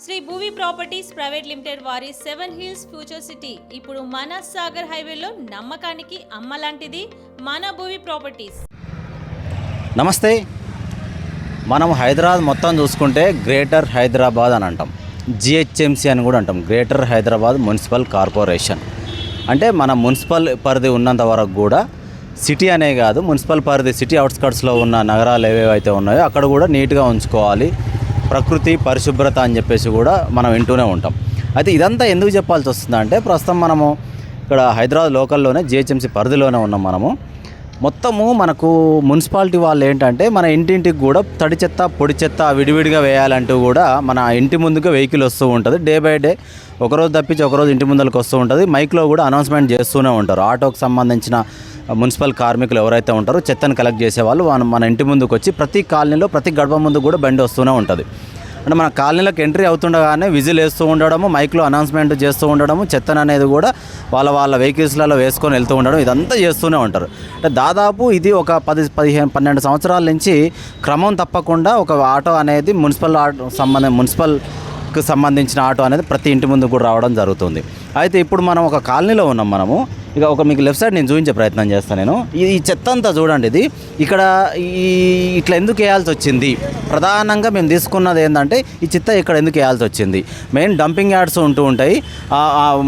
Shri Bhuvi properties private limited వారి 7 hills future city ఇప్పుడు మన సాగర్ హైవేలో నమ్మకానికి అమ్మలాంటిది మన భూవి ప్రాపర్టీస్. నమస్తే. మనం హైదరాబాద్ మొత్తం చూసుకుంటే గ్రేటర్ హైదరాబాద్ అని అంటాం, జిహెచ్ఎంసీ అని కూడా అంటాం, గ్రేటర్ హైదరాబాద్ మున్సిపల్ కార్పొరేషన్. అంటే మన మున్సిపల్ పరిధి ఉన్నంత వరకు కూడా సిటీ అనే కాదు, మున్సిపల్ పరిధి సిటీ అవుట్స్కట్స్లో ఉన్న నగరాలు ఏవేవైతే ఉన్నాయో అక్కడ కూడా నీట్గా ఉంచుకోవాలి, ప్రకృతి పరిశుభ్రత అని చెప్పేసి కూడా మనం వింటూనే ఉంటాం. అయితే ఇదంతా ఎందుకు చెప్పాల్సి వస్తుందంటే, ప్రస్తుతం మనము ఇక్కడ హైదరాబాద్ లోకల్లోనే జిహెచ్ఎంసీ పరిధిలోనే ఉన్నాం. మనము మొత్తము మనకు మున్సిపాలిటీ వాళ్ళు ఏంటంటే మన ఇంటింటికి కూడా తడి చెత్త పొడి చెత్త విడివిడిగా వేయాలంటూ కూడా మన ఇంటి ముందుగా వెహికల్ వస్తూ ఉంటుంది. డే బై డే ఒకరోజు తప్పించి ఒకరోజు ఇంటి ముందరికి వస్తూ ఉంటుంది. మైక్లో కూడా అనౌన్స్మెంట్ చేస్తూనే ఉంటారు. ఆటోకి సంబంధించిన మున్సిపల్ కార్మికులు ఎవరైతే ఉంటారో చెత్తను కలెక్ట్ చేసేవాళ్ళు మన ఇంటి ముందుకు వచ్చి ప్రతి కాలనీలో ప్రతి గడప ముందు కూడా బండి వస్తూనే ఉంటుంది. అంటే మన కాలనీలోకి ఎంట్రీ అవుతుండగానే విజిల్ వేస్తూ ఉండడము, మైక్లో అనౌన్స్మెంట్ చేస్తూ ఉండడము, చెత్తను అనేది కూడా వాళ్ళ వెహికల్స్లలో వేసుకొని వెళ్తూ ఉండడం, ఇదంతా చేస్తూనే ఉంటారు. అంటే దాదాపు ఇది ఒక 10-12 సంవత్సరాల నుంచి క్రమం తప్పకుండా ఒక ఆటో అనేది మున్సిపల్కి సంబంధించిన ఆటో అనేది ప్రతి ఇంటి ముందు కూడా రావడం జరుగుతుంది. అయితే ఇప్పుడు మనం ఒక కాలనీలో ఉన్నాం. మనము ఇక మీకు లెఫ్ట్ సైడ్ నేను చూపించే ప్రయత్నం చేస్తాను. నేను ఈ చెత్త అంతా చూడండి, ఇది ఇక్కడ ఇట్లా ఎందుకు వేయాల్సి వచ్చింది, ప్రధానంగా మేము తీసుకున్నది ఏంటంటే ఈ చెత్త ఇక్కడ ఎందుకు వేయాల్సి వచ్చింది. మెయిన్ డంపింగ్ యార్డ్స్ ఉంటూ ఉంటాయి.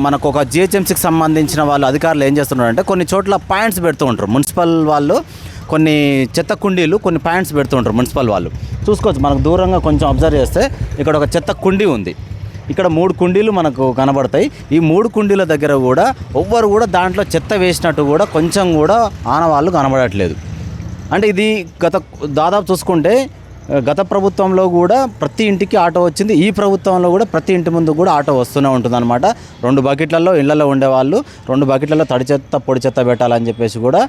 మనకు ఒక జిహెచ్ఎంసీకి సంబంధించిన వాళ్ళు అధికారులు ఏం చేస్తున్నారంటే కొన్ని చోట్ల పాయింట్స్ పెడుతూ ఉంటారు. మున్సిపల్ వాళ్ళు కొన్ని చెత్త కుండీలు కొన్ని పాయింట్స్ పెడుతూ ఉంటారు మున్సిపల్ వాళ్ళు. చూసుకోవచ్చు, మనకు దూరంగా కొంచెం అబ్జర్వ్ చేస్తే ఇక్కడ ఒక చెత్త కుండీ ఉంది. ఇక్కడ 3 కుండీలు మనకు కనబడతాయి. ఈ 3 కుండీల దగ్గర కూడా ఎవ్వరు కూడా దాంట్లో చెత్త వేసినట్టు కూడా కొంచెం కూడా ఆనవాళ్ళు కనబడట్లేదు. అంటే ఇది దాదాపు చూసుకుంటే గత ప్రభుత్వంలో కూడా ప్రతి ఇంటికి ఆటో వచ్చింది, ఈ ప్రభుత్వంలో కూడా ప్రతి ఇంటి ముందు కూడా ఆటో వస్తూనే ఉంటుంది అనమాట. 2 బకెట్లలో ఇళ్లలో ఉండేవాళ్ళు 2 బకెట్లలో తడి చెత్త పొడి చెత్త పెట్టాలని చెప్పేసి కూడా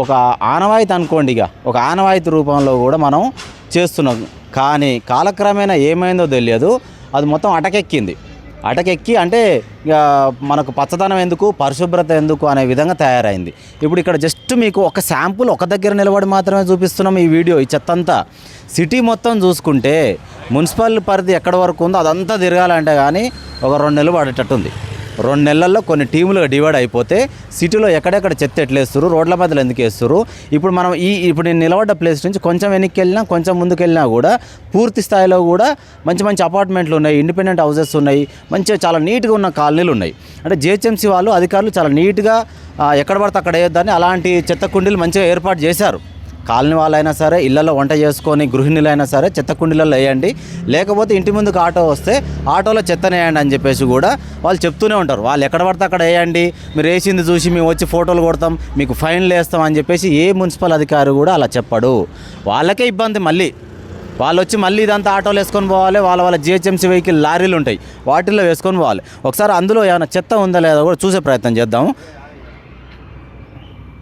ఒక ఆనవాయితీ అనుకోండి, ఇక ఒక ఆనవాయితీ రూపంలో కూడా మనం చేస్తున్నాం. కానీ కాలక్రమేణా ఏమైందో తెలియదు, అది మొత్తం అటకెక్కి అంటే ఇక మనకు పచ్చదనం ఎందుకు పరిశుభ్రత ఎందుకు అనే విధంగా తయారైంది. ఇప్పుడు ఇక్కడ జస్ట్ మీకు ఒక శాంపుల్ ఒక దగ్గర నిలబడి మాత్రమే చూపిస్తున్నాం ఈ వీడియో. ఈ చెత్త అంతా సిటీ మొత్తం చూసుకుంటే మున్సిపల్ పరిధి ఎక్కడి వరకు ఉందో అదంతా తిరగాలంటే కానీ ఒక 2 నెలలు పడేటట్టుంది. 2 నెలల్లో కొన్ని టీములుగా డివైడ్ అయిపోతే సిటీలో ఎక్కడెక్కడ చెత్త ఎట్లేస్తారు, రోడ్ల మధ్యలో ఎందుకు వేస్తారు. ఇప్పుడు నేను నిలబడ్డ ప్లేస్ నుంచి కొంచెం వెనక్కి వెళ్ళినా కొంచెం ముందుకు వెళ్ళినా కూడా పూర్తి స్థాయిలో కూడా మంచి అపార్ట్మెంట్లు ఉన్నాయి, ఇండిపెండెంట్ హౌసెస్ ఉన్నాయి, మంచిగా చాలా నీట్గా ఉన్న కాలనీలు ఉన్నాయి. అంటే జిహెచ్ఎంసీ వాళ్ళు అధికారులు చాలా నీట్గా ఎక్కడ పడితే అక్కడ వేయొద్దని అలాంటి చెత్త కుండీలు మంచిగా ఏర్పాటు చేశారు. కాలనీ వాళ్ళైనా సరే ఇళ్లలో వంట చేసుకొని గృహిణులైనా సరే చెత్త కుండీలలో వేయండి, లేకపోతే ఇంటి ముందుకు ఆటో వస్తే ఆటోలో చెత్తను వేయండి అని చెప్పేసి కూడా వాళ్ళు చెప్తూనే ఉంటారు. వాళ్ళు ఎక్కడ పడితే అక్కడ వేయండి, మీరు వేసింది చూసి మేము వచ్చి ఫోటోలు కొడతాం, మీకు ఫైన్లు వేస్తాం అని చెప్పేసి ఏ మున్సిపల్ అధికారి కూడా అలా చెప్పడు. వాళ్ళకే ఇబ్బంది. వాళ్ళు వచ్చి మళ్ళీ ఇదంతా ఆటోలు వేసుకొని పోవాలి, వాళ్ళ జిహెచ్ఎంసీ వెహికల్ లారీలు ఉంటాయి వాటిల్లో వేసుకొని పోవాలి. ఒకసారి అందులో ఏమైనా చెత్త ఉందా లేదా కూడా చూసే ప్రయత్నం చేద్దాము.